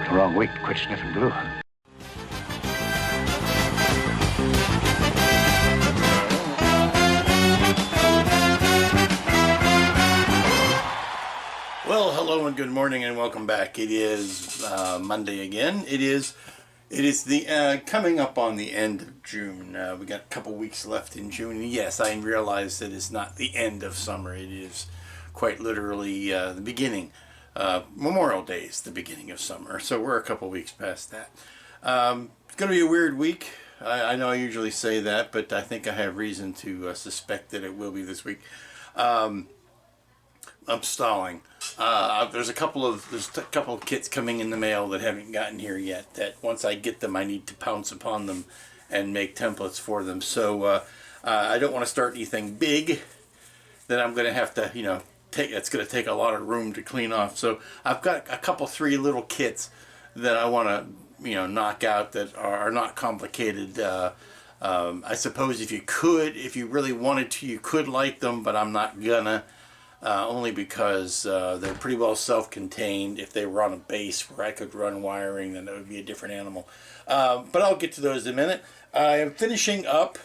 the wrong week to quit sniffing glue. Well, hello and good morning and welcome back. It is Monday again. It is the coming up on the end of June. We got a couple weeks left in June. And yes, I realize that it's not the end of summer. It is quite literally the beginning. Memorial Day is the beginning of summer, so we're a couple weeks past that. It's going to be a weird week. I know I usually say that, but I think I have reason to suspect that it will be this week. I'm stalling. There's a couple of kits coming in the mail that haven't gotten here yet, that once I get them I need to pounce upon them and make templates for them. So I don't want to start anything big that I'm going to have to, it's going to take a lot of room to clean off. So I've got three little kits that I want to, knock out that are not complicated. I suppose if you really wanted to, you could light them, but I'm not gonna. Only because they're pretty well self-contained. If they were on a base where I could run wiring, then that would be a different animal. But I'll get to those in a minute. I am finishing up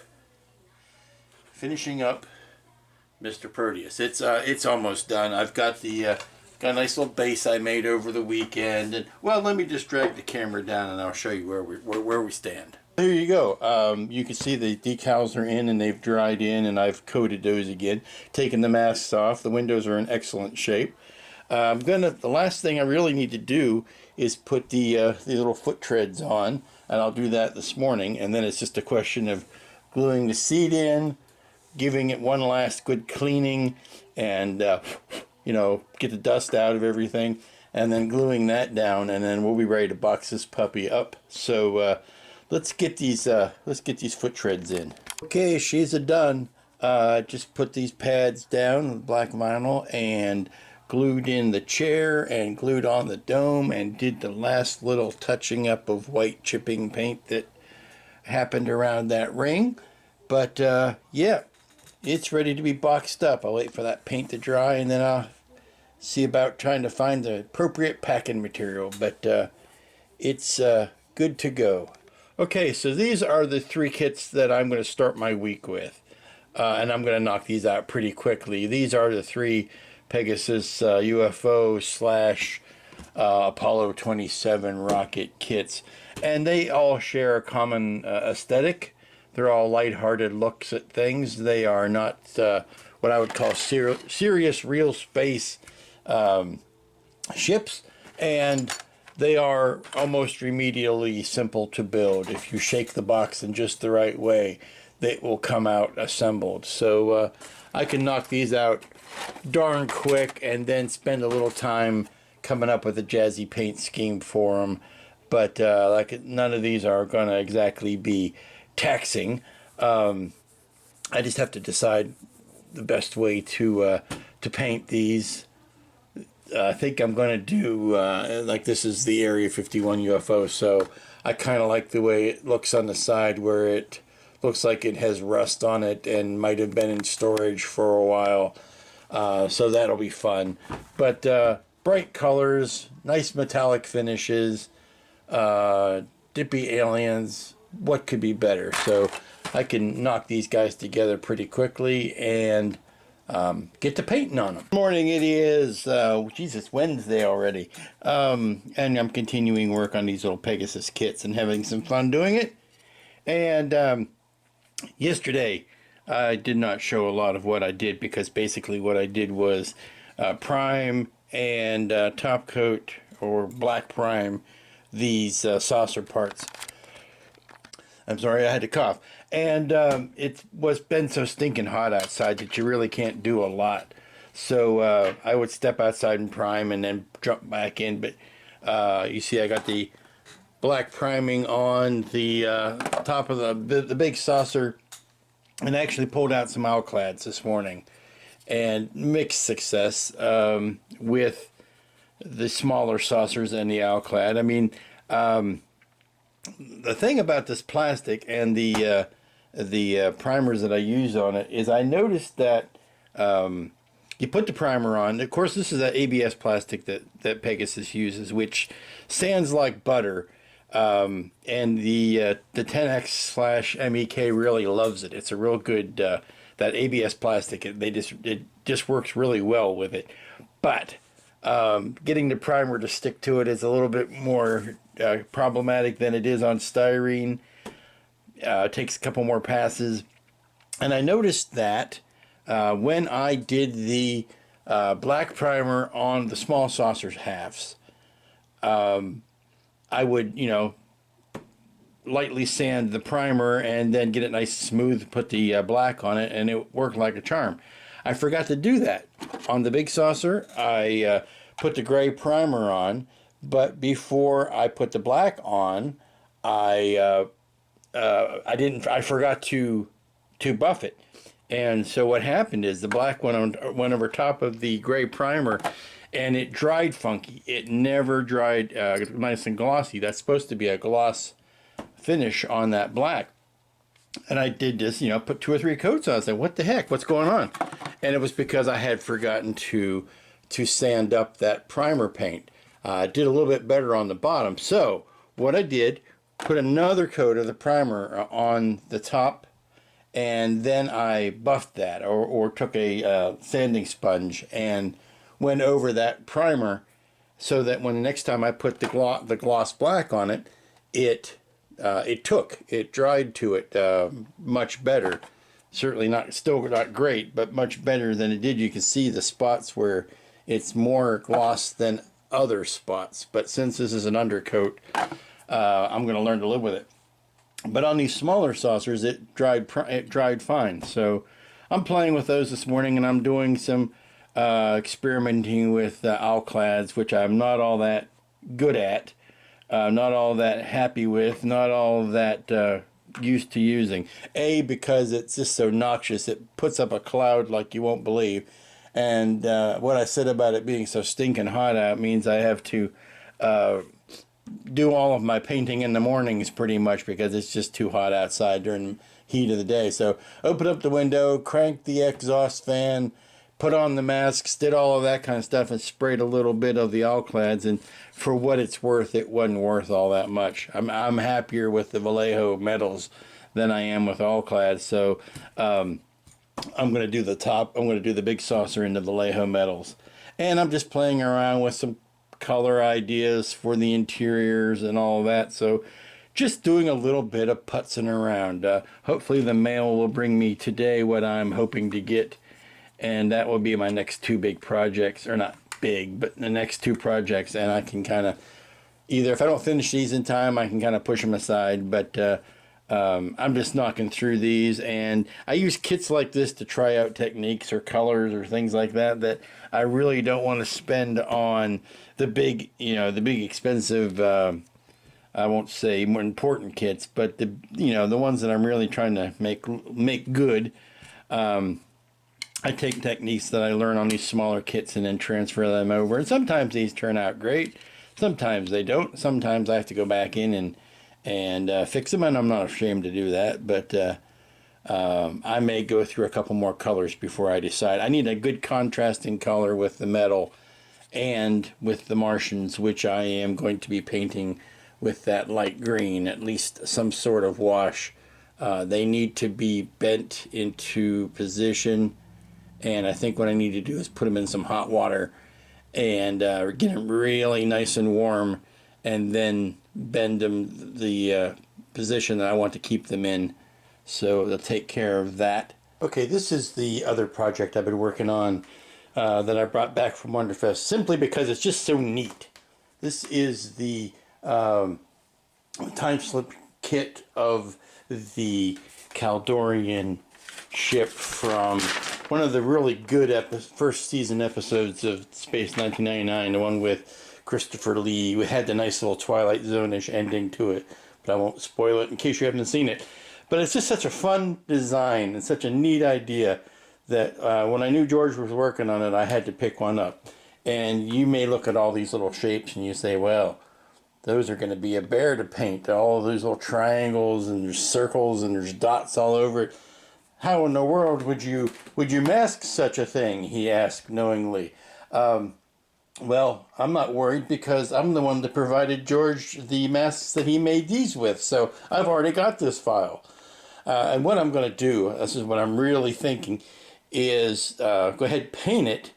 Mr. Proteus. It's almost done. I've got got a nice little base I made over the weekend. And well, let me just drag the camera down and I'll show you where we stand. There you go. You can see the decals are in and they've dried in, and I've coated those again, taken the masks off. The windows are in excellent shape. The last thing I really need to do is put the little foot treads on, and I'll do that this morning. And then it's just a question of gluing the seat in, giving it one last good cleaning, and get the dust out of everything, and then gluing that down, and then we'll be ready to box this puppy up. So let's get these foot treads in. Okay, she's done. Just put these pads down with black vinyl and glued in the chair and glued on the dome and did the last little touching up of white chipping paint that happened around that ring. But yeah, it's ready to be boxed up. I'll wait for that paint to dry and then I'll see about trying to find the appropriate packing material. But it's good to go. Okay, so these are the three kits that I'm going to start my week with. And I'm going to knock these out pretty quickly. These are the three Pegasus UFO / Apollo 27 rocket kits. And they all share a common aesthetic. They're all lighthearted looks at things. They are not what I would call serious real space ships. And they are almost remedially simple to build. If you shake the box in just the right way, they will come out assembled. So I can knock these out darn quick and then spend a little time coming up with a jazzy paint scheme for them. But none of these are going to exactly be taxing. I just have to decide the best way to paint these. I think I'm going to do, this is the Area 51 UFO, so I kind of like the way it looks on the side where it looks like it has rust on it and might have been in storage for a while. So that'll be fun. But bright colors, nice metallic finishes, dippy aliens, what could be better? So I can knock these guys together pretty quickly and get to painting on them. Good morning, it is Wednesday already, and I'm continuing work on these little Pegasus kits and having some fun doing it. And yesterday I did not show a lot of what I did, because basically what I did was prime and top coat or black prime these saucer parts. I'm sorry, I had to cough. And it was been so stinking hot outside that you really can't do a lot. So I would step outside and prime and then jump back in. But you see I got the black priming on the top of the big saucer, and actually pulled out some alclads this morning. And mixed success with the smaller saucers and the alclad. I mean, the thing about this plastic and the primers that I use on it is I noticed that you put the primer on. Of course, this is that ABS plastic that Pegasus uses, which sands like butter. And the 10X/MEK really loves it. It's a real good that ABS plastic. It just works really well with it. But getting the primer to stick to it is a little bit more problematic than it is on styrene. It takes a couple more passes. And I noticed that when I did the black primer on the small saucers halves, I would, lightly sand the primer and then get it nice and smooth, put the black on it, and it worked like a charm. I forgot to do that. On the big saucer, I put the gray primer on, but before I put the black on, I forgot to buff it. And so what happened is the black went over top of the gray primer, and it dried funky. It never dried nice and glossy. That's supposed to be a gloss finish on that black. And I did this, put 2 or 3 coats on. I said, what the heck? What's going on? And it was because I had forgotten to sand up that primer paint. I did a little bit better on the bottom. So what I did, put another coat of the primer on the top, and then I buffed that, or took a sanding sponge and went over that primer, so that when the next time I put the gloss black on it, it dried to it much better. Certainly still not great, but much better than it did. You can see the spots where it's more gloss than other spots. But since this is an undercoat, I'm going to learn to live with it. But on these smaller saucers, it dried fine. So I'm playing with those this morning, and I'm doing some experimenting with alclads, which I'm not all that good at, not all that happy with, not all that used to using. Because it's just so noxious. It puts up a cloud like you won't believe. And what I said about it being so stinking hot out means I have to do all of my painting in the mornings pretty much, because it's just too hot outside during the heat of the day. So open up the window, crank the exhaust fan, put on the masks, did all of that kind of stuff, and sprayed a little bit of the alclads. And for what it's worth, it wasn't worth all that much. I'm happier with the Vallejo metals than I am with alclads. So I'm going to do the top. I'm going to do the big saucer in the Vallejo metals. And I'm just playing around with some color ideas for the interiors and all that. So just doing a little bit of putzing around. Hopefully the mail will bring me today what I'm hoping to get, and that will be my next 2 big projects, or not big, but the next 2 projects. And I can kind of, either if I don't finish these in time, I can kind of push them aside. But I'm just knocking through these, and I use kits like this to try out techniques or colors or things like that I really don't want to spend on the big, the big expensive, I won't say more important kits, but the ones that I'm really trying to make good. I take techniques that I learn on these smaller kits and then transfer them over. And sometimes these turn out great. Sometimes they don't. Sometimes I have to go back in and fix them, and I'm not ashamed to do that. But I may go through a couple more colors before I decide. I need a good contrasting color with the metal and with the Martians, which I am going to be painting with that light green, at least some sort of wash. They need to be bent into position, and I think what I need to do is put them in some hot water and get them really nice and warm, and then bend them the position that I want to keep them in. So they'll take care of that. Okay, this is the other project I've been working on that I brought back from Wonderfest, simply because it's just so neat. This is the Timeslip kit of the Kaldorian ship from one of the really good first season episodes of Space 1999, the one with Christopher Lee. We had the nice little Twilight Zone-ish ending to it, but I won't spoil it in case you haven't seen it. But it's just such a fun design and such a neat idea that when I knew George was working on it, I had to pick one up. And you may look at all these little shapes and you say, well, those are going to be a bear to paint. All of those little triangles, and there's circles and there's dots all over it. How in the world would you mask such a thing? He asked knowingly. Well, I'm not worried because I'm the one that provided George the masks that he made these with, so I've already got this file. And what I'm going to do, this is what I'm really thinking, is go ahead paint it,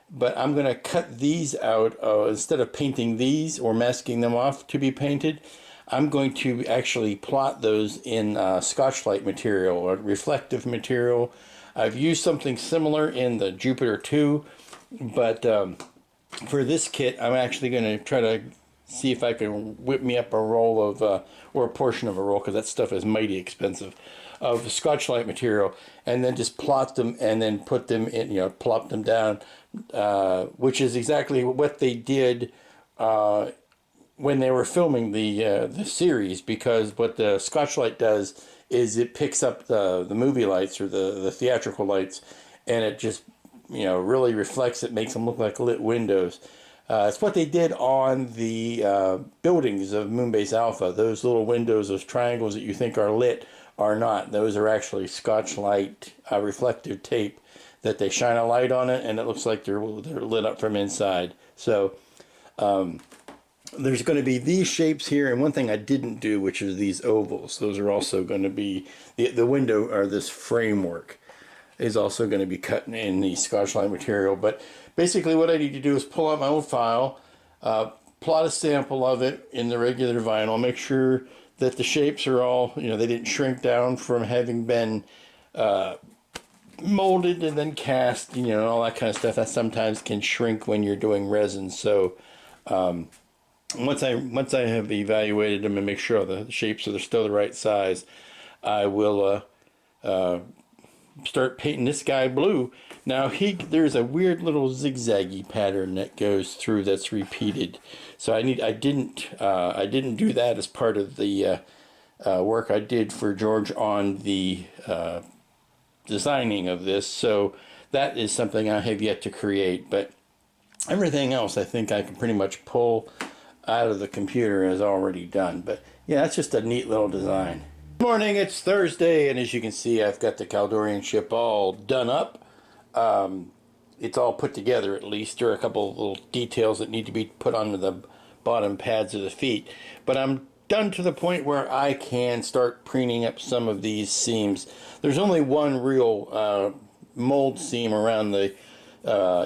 but I'm going to cut these out. Instead of painting these or masking them off to be painted, I'm going to actually plot those in Scotchlite material or reflective material. I've used something similar in the Jupiter 2, but for this kit, I'm actually going to try to see if I can whip me up a roll of, or a portion of a roll, because that stuff is mighty expensive, of Scotchlite material, and then just plot them and then put them in, you know, plop them down, which is exactly what they did when they were filming the series, because what the Scotchlite does is it picks up the movie lights or the theatrical lights, and it just, you know, really reflects it, makes them look like lit windows. It's what they did on the buildings of Moonbase Alpha. Those little windows, those triangles that you think are lit, are not. Those are actually Scotchlite reflective tape that they shine a light on it, and it looks like they're lit up from inside. So there's going to be these shapes here, and one thing I didn't do, which is these ovals. Those are also going to be, the window, or this framework, is also going to be cut in the Scotchlite material. But basically what I need to do is pull out my old file, plot a sample of it in the regular vinyl, make sure that the shapes are all, you know, they didn't shrink down from having been molded and then cast, you know, all that kind of stuff. That sometimes can shrink when you're doing resin. So once I have evaluated them and make sure the shapes are still the right size, I will start painting this guy blue. Now there's a weird little zigzaggy pattern that goes through that's repeated. So I didn't do that as part of the work I did for George on the designing of this. So that is something I have yet to create. But everything else I think I can pretty much pull out of the computer is already done. But yeah, that's just a neat little design. Good morning, it's Thursday, and as you can see, I've got the Kaldorian ship all done up. It's all put together, at least. There are a couple of little details that need to be put onto the bottom pads of the feet. But I'm done to the point where I can start preening up some of these seams. There's only one real mold seam around the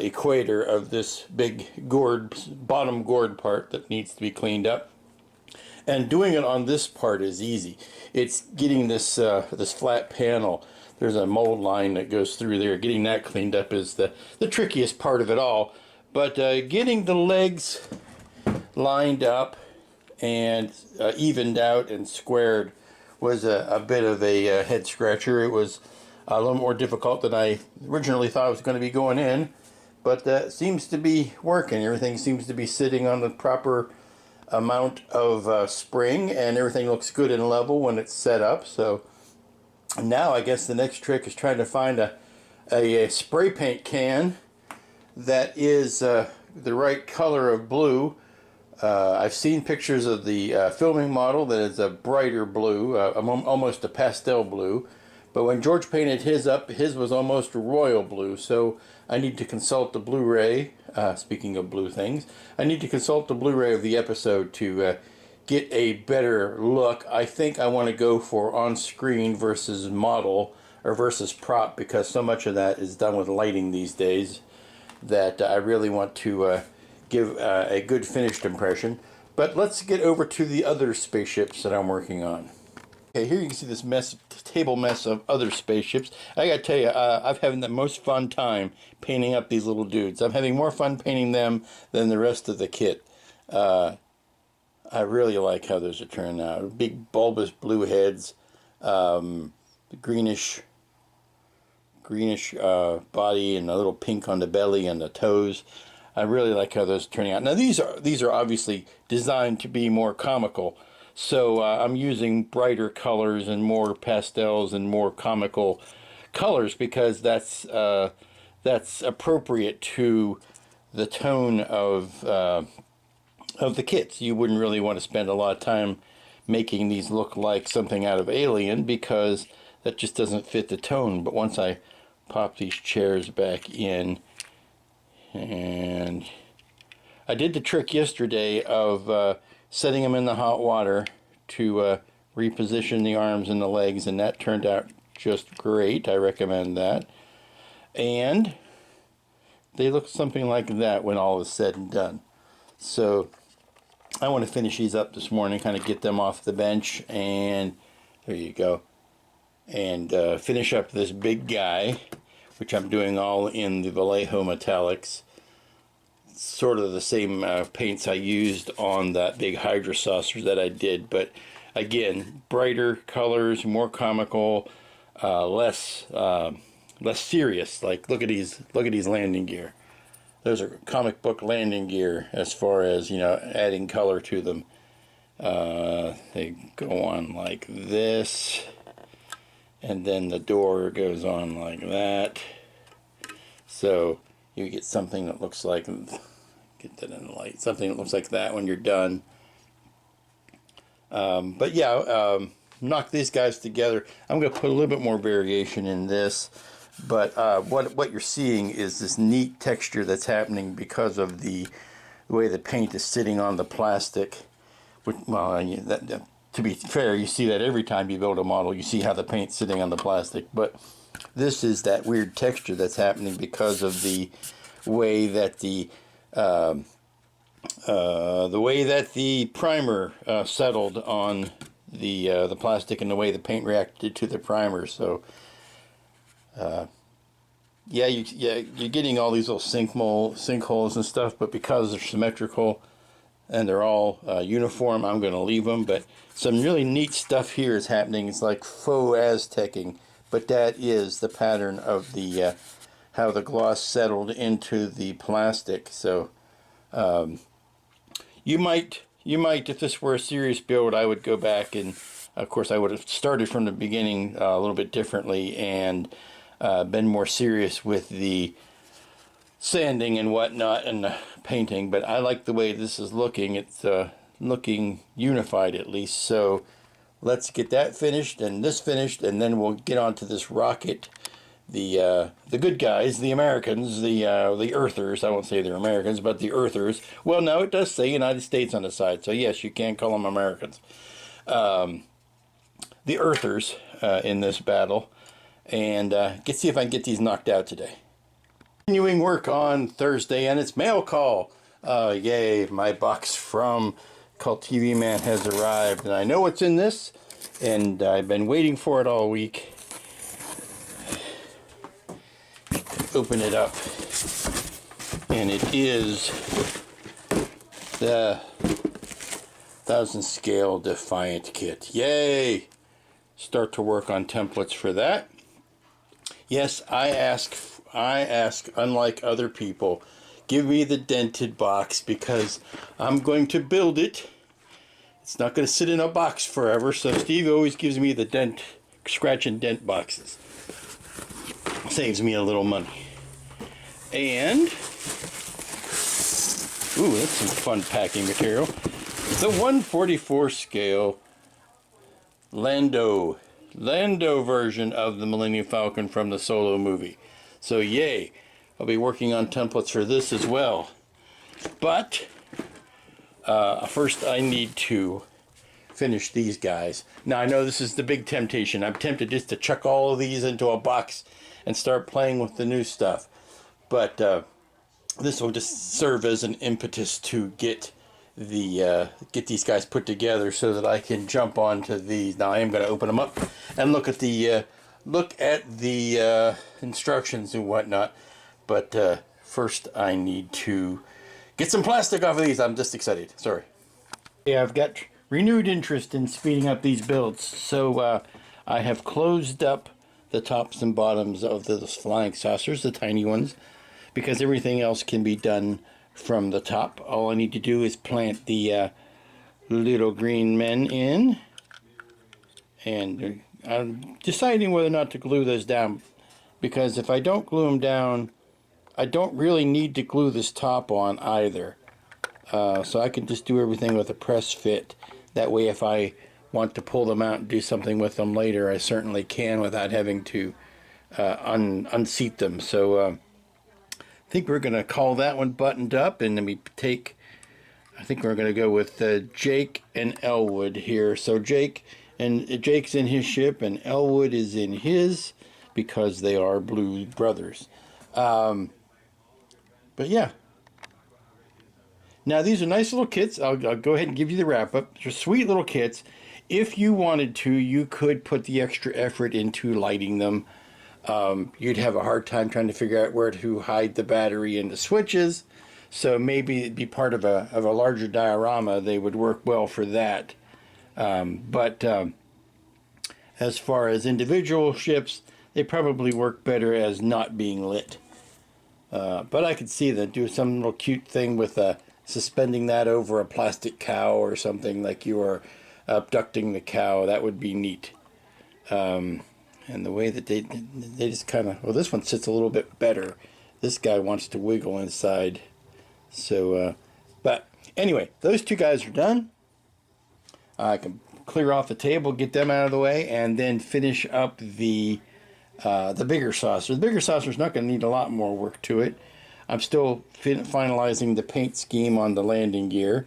equator of this big gourd, bottom gourd part that needs to be cleaned up. And doing it on this part is easy. It's getting this this flat panel. There's a mold line that goes through there. Getting that cleaned up is the trickiest part of it all. But getting the legs lined up and evened out and squared was a bit of a head scratcher. It was a little more difficult than I originally thought it was going to be going in. But that seems to be working. Everything seems to be sitting on the proper amount of spring, and everything looks good and level when it's set up. So now I guess the next trick is trying to find a spray paint can that is the right color of blue. I've seen pictures of the filming model that is a brighter blue, almost a pastel blue. But when George painted his up, his was almost royal blue. So I need to consult the Blu-ray. Speaking of blue things, I need to consult the Blu-ray of the episode to get a better look. I think I want to go for on-screen versus model or versus prop, because so much of that is done with lighting these days that I really want to give a good finished impression. But let's get over to the other spaceships that I'm working on. Okay, here you can see this table mess of other spaceships. I gotta tell you, I'm having the most fun time painting up these little dudes. I'm having more fun painting them than the rest of the kit. I really like how those are turning out. Big bulbous blue heads, greenish body, and a little pink on the belly and the toes. I really like how those are turning out. Now these are obviously designed to be more comical. So I'm using brighter colors and more pastels and more comical colors, because that's appropriate to the tone of the kits. You wouldn't really want to spend a lot of time making these look like something out of Alien, because that just doesn't fit the tone. But once I pop these chairs back in, and I did the trick yesterday of setting them in the hot water to reposition the arms and the legs, and that turned out just great. I recommend that. And they look something like that when all is said and done. So I want to finish these up this morning, kind of get them off the bench, and there you go. And finish up this big guy, which I'm doing all in the Vallejo metallics. Sort of the same paints I used on that big Hydra saucer that I did, but again, brighter colors, more comical, less serious. Like look at these landing gear. Those are comic book landing gear as far as, you know, adding color to them. They go on like this, and then the door goes on like that. So you get something that looks like, get that in the light, something that looks like that when you're done. But yeah, knock these guys together. I'm going to put a little bit more variation in this, but what you're seeing is this neat texture that's happening because of the way the paint is sitting on the plastic. Well, to be fair, you see that every time you build a model, you see how the paint's sitting on the plastic, but this is that weird texture that's happening because of the way that the primer settled on the plastic, and the way the paint reacted to the primer. So yeah, you're getting all these little sinkholes and stuff, but because they're symmetrical and they're all uniform, I'm going to leave them. But some really neat stuff here is happening. It's like faux Aztecing, but that is the pattern of the how the gloss settled into the plastic. So you might, if this were a serious build, I would go back, and of course I would have started from the beginning a little bit differently and been more serious with the sanding and whatnot and the painting. But I like the way this is looking. It's looking unified, at least. So let's get that finished and this finished, and then we'll get on to this rocket. The good guys, the Americans, the Earthers. I won't say they're Americans, but the Earthers. Well, no, it does say United States on the side, so yes, you can call them Americans. The Earthers in this battle, and see if I can get these knocked out today. Continuing work on Thursday, and it's mail call. Yay! My box from Cult TV Man has arrived, and I know what's in this, and I've been waiting for it all week. Open it up, and it is the 1000 scale Defiant kit. Yay! Start to work on templates for that. Yes, I ask, unlike other people, give me the dented box, because I'm going to build it. It's not going to sit in a box forever, so Steve always gives me the scratch and dent boxes. Saves me a little money. And ooh, that's some fun packing material. The 1/44 scale Lando version of the Millennium Falcon from the Solo movie. So yay, I'll be working on templates for this as well. But first I need to finish these guys. Now I know this is the big temptation. I'm tempted just to chuck all of these into a box and start playing with the new stuff. But this will just serve as an impetus to get these guys put together so that I can jump onto these. Now I am going to open them up and look at the instructions and whatnot. But first I need to get some plastic off of these. I'm just excited. Sorry. Yeah, I've got renewed interest in speeding up these builds. So I have closed up the tops and bottoms of those flying saucers, the tiny ones, because everything else can be done from the top. All I need to do is plant the little green men in, and I'm deciding whether or not to glue those down, because if I don't glue them down, I don't really need to glue this top on either. So I can just do everything with a press fit. That way if I want to pull them out and do something with them later, I certainly can without having to unseat them. So I think we're going to call that one buttoned up, and then we take, I think we're going to go with Jake and Elwood here. So Jake's in his ship, and Elwood is in his, because they are blue brothers. But yeah. Now these are nice little kits. I'll go ahead and give you the wrap up. They're sweet little kits. If you wanted to, you could put the extra effort into lighting them. You'd have a hard time trying to figure out where to hide the battery and the switches. So maybe it'd be part of a larger diorama. They would work well for that. But as far as individual ships, they probably work better as not being lit. But I could see them do some little cute thing with suspending that over a plastic cow or something, like you are abducting the cow. That would be neat. And the way that they just kind of, well, this one sits a little bit better. This guy wants to wiggle inside. So, but anyway, those two guys are done. I can clear off the table, get them out of the way, and then finish up the bigger saucer. The bigger saucer is not going to need a lot more work to it. I'm still finalizing the paint scheme on the landing gear.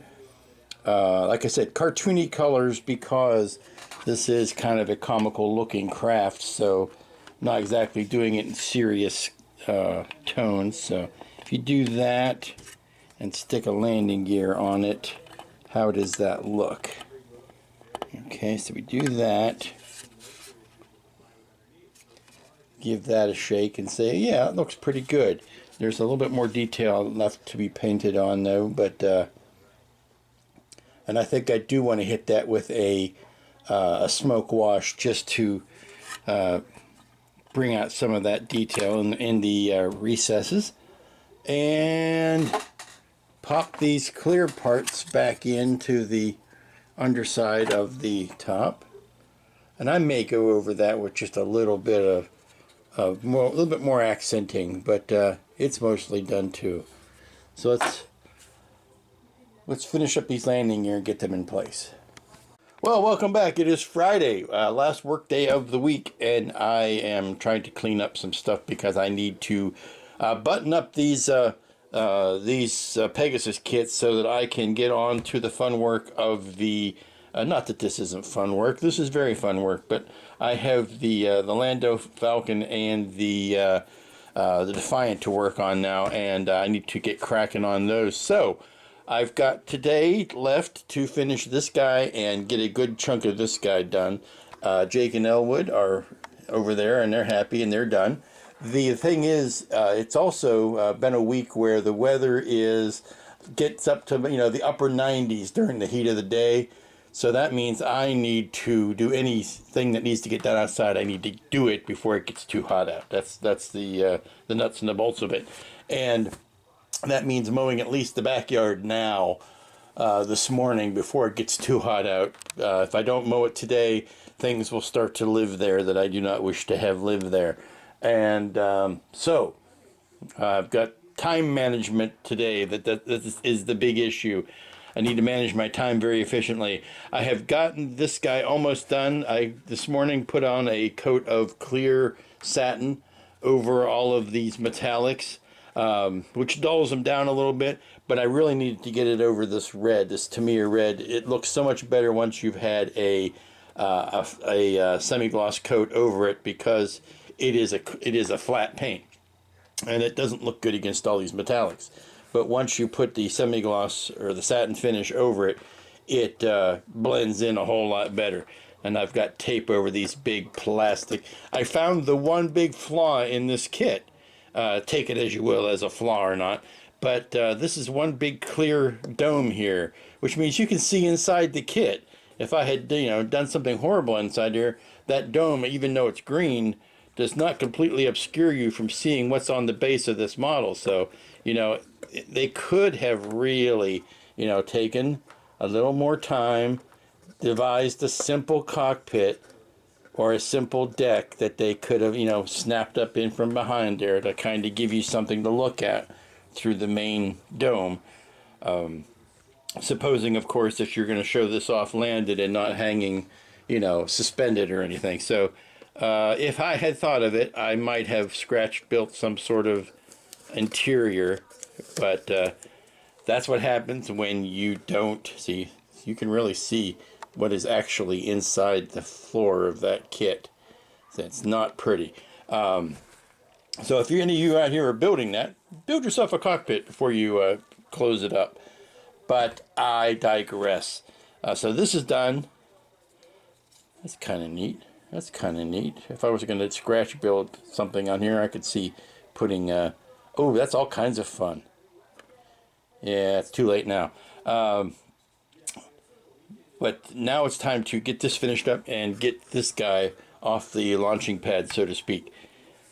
Like I said, cartoony colors, because this is kind of a comical looking craft, so not exactly doing it in serious tones. So if you do that and stick a landing gear on it, how does that look? Okay, so we do that. Give that a shake and say, yeah, it looks pretty good. There's a little bit more detail left to be painted on, though, but and I think I do want to hit that with a smoke wash, just to bring out some of that detail in the recesses, and pop these clear parts back into the underside of the top. And I may go over that with just a little bit a little bit more accenting, but it's mostly done too. So let's finish up these landing gear and get them in place. Well, welcome back. It is Friday, last work day of the week, and I am trying to clean up some stuff because I need to button up these Pegasus kits so that I can get on to the fun work of the not that this isn't fun work. This is very fun work, but I have the Lando Falcon and the Defiant to work on now, and I need to get cracking on those. So I've got today left to finish this guy and get a good chunk of this guy done. Jake and Elwood are over there, and they're happy, and they're done. The thing is, it's also been a week where the weather gets up to the upper 90s during the heat of the day. So that means I need to do anything that needs to get done outside. I need to do it before it gets too hot out. That's the nuts and the bolts of it. And that means mowing at least the backyard now, this morning, before it gets too hot out. If I don't mow it today, things will start to live there that I do not wish to have live there. And so I've got time management today. That is the big issue. I need to manage my time very efficiently. I have gotten this guy almost done. I this morning put on a coat of clear satin over all of these metallics, which dulls them down a little bit, but I really needed to get it over this red, this Tamiya red. It looks so much better once you've had a semi-gloss coat over it, because it is a flat paint, and it doesn't look good against all these metallics. But once you put the semi-gloss or the satin finish over it, it blends in a whole lot better. And I've got tape over these big plastic. I found the one big flaw in this kit. Take it as you will, as a flaw or not. But this is one big clear dome here, which means you can see inside the kit. If I had done something horrible inside here, that dome, even though it's green, does not completely obscure you from seeing what's on the base of this model. So, they could have really, taken a little more time, devised a simple cockpit or a simple deck that they could have, snapped up in from behind there to kind of give you something to look at through the main dome. supposing, of course, that you're going to show this off landed and not hanging, you know, suspended or anything. So if I had thought of it, I might have scratch built some sort of interior, but that's what happens when you don't see. You can really see what is actually inside the floor of that kit. So it's not pretty. So if any of you out here are building that, build yourself a cockpit before you close it up. But I digress. So this is done. That's kind of neat. That's kind of neat. If I was going to scratch build something on here, I could see putting... oh, that's all kinds of fun. Yeah, it's too late now. But now it's time to get this finished up and get this guy off the launching pad, so to speak,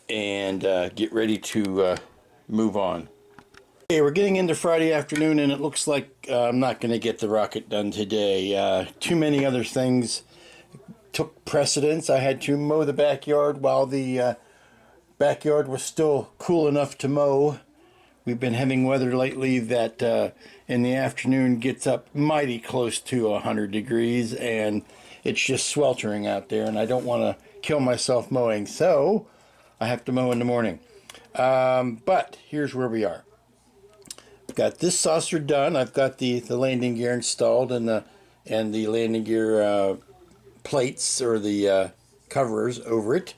and get ready to move on. Okay, we're getting into Friday afternoon, and it looks like I'm not going to get the rocket done today. Too many other things took precedence. I had to mow the backyard while the backyard was still cool enough to mow. We've been having weather lately that in the afternoon gets up mighty close to 100 degrees, and it's just sweltering out there, and I don't want to kill myself mowing, so I have to mow in the morning. But here's where we are. Got this saucer done. I've got the landing gear installed and the landing gear plates, or the covers over it.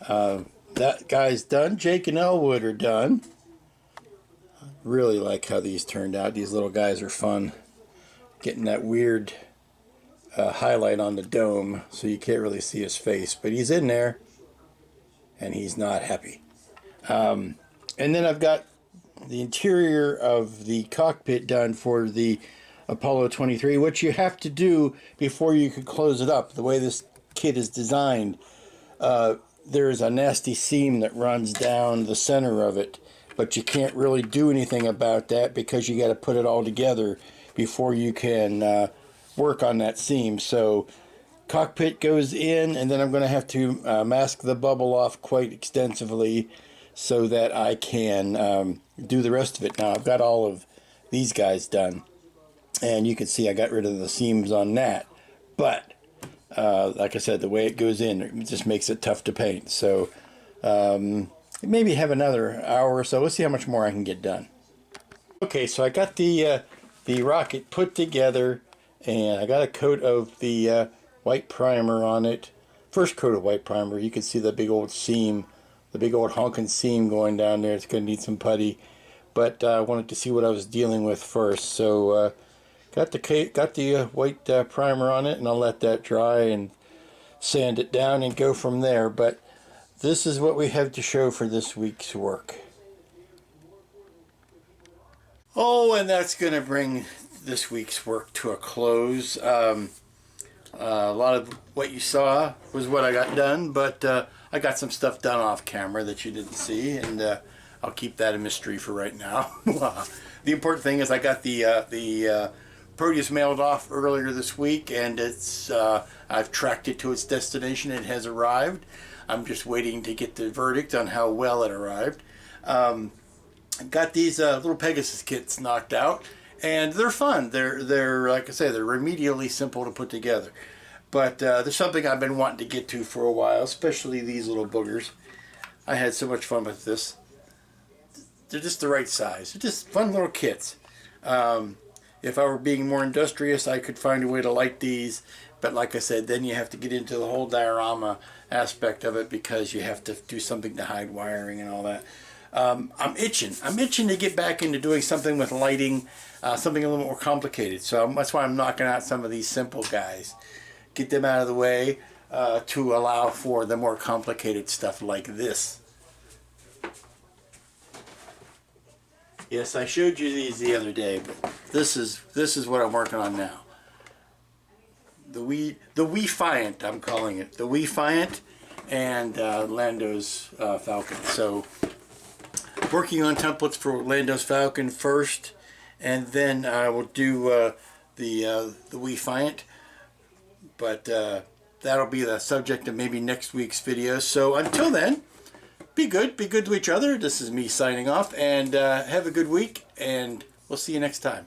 That guy's done. Jake and Elwood are done. Really like how these turned out. These little guys are fun. Getting that weird highlight on the dome so you can't really see his face, but he's in there and he's not happy. And then I've got the interior of the cockpit done for the Apollo 23, which you have to do before you can close it up. The way this kit is designed, there is a nasty seam that runs down the center of it, but you can't really do anything about that because you got to put it all together before you can work on that seam. So cockpit goes in, and then I'm going to have to mask the bubble off quite extensively so that I can do the rest of it. Now I've got all of these guys done, and you can see I got rid of the seams on that, but like I said, the way it goes in, it just makes it tough to paint. So maybe have another hour or so. Let's see how much more I can get done. Okay, so I got the rocket put together, and I got a coat of the white primer on it. First coat of white primer. You can see the big old seam, the big old honking seam going down there. It's going to need some putty, but I wanted to see what I was dealing with first. So got the white primer on it, and I'll let that dry and sand it down and go from there. But this is what we have to show for this week's work. Oh, and that's going to bring this week's work to a close. A lot of what you saw was what I got done, but I got some stuff done off camera that you didn't see, and I'll keep that a mystery for right now. The important thing is I got the Proteus mailed off earlier this week, and it's I've tracked it to its destination. It has arrived. I'm just waiting to get the verdict on how well it arrived. I've got these little Pegasus kits knocked out, and they're fun. They're like I say, they're remedially simple to put together. But there's something I've been wanting to get to for a while, especially these little boogers. I had so much fun with this. They're just the right size. They're just fun little kits. If I were being more industrious, I could find a way to light these. But like I said, then you have to get into the whole diorama aspect of it because you have to do something to hide wiring and all that. I'm itching. I'm itching to get back into doing something with lighting, something a little more complicated. So that's why I'm knocking out some of these simple guys. Get them out of the way to allow for the more complicated stuff like this. Yes, I showed you these the other day, but this is what I'm working on now. The Weefiant, I'm calling it. The Weefiant and Lando's Falcon. So working on templates for Lando's Falcon first, and then I will do the Weefiant. But that'll be the subject of maybe next week's video. So until then, be good to each other. This is me signing off, and have a good week, and we'll see you next time.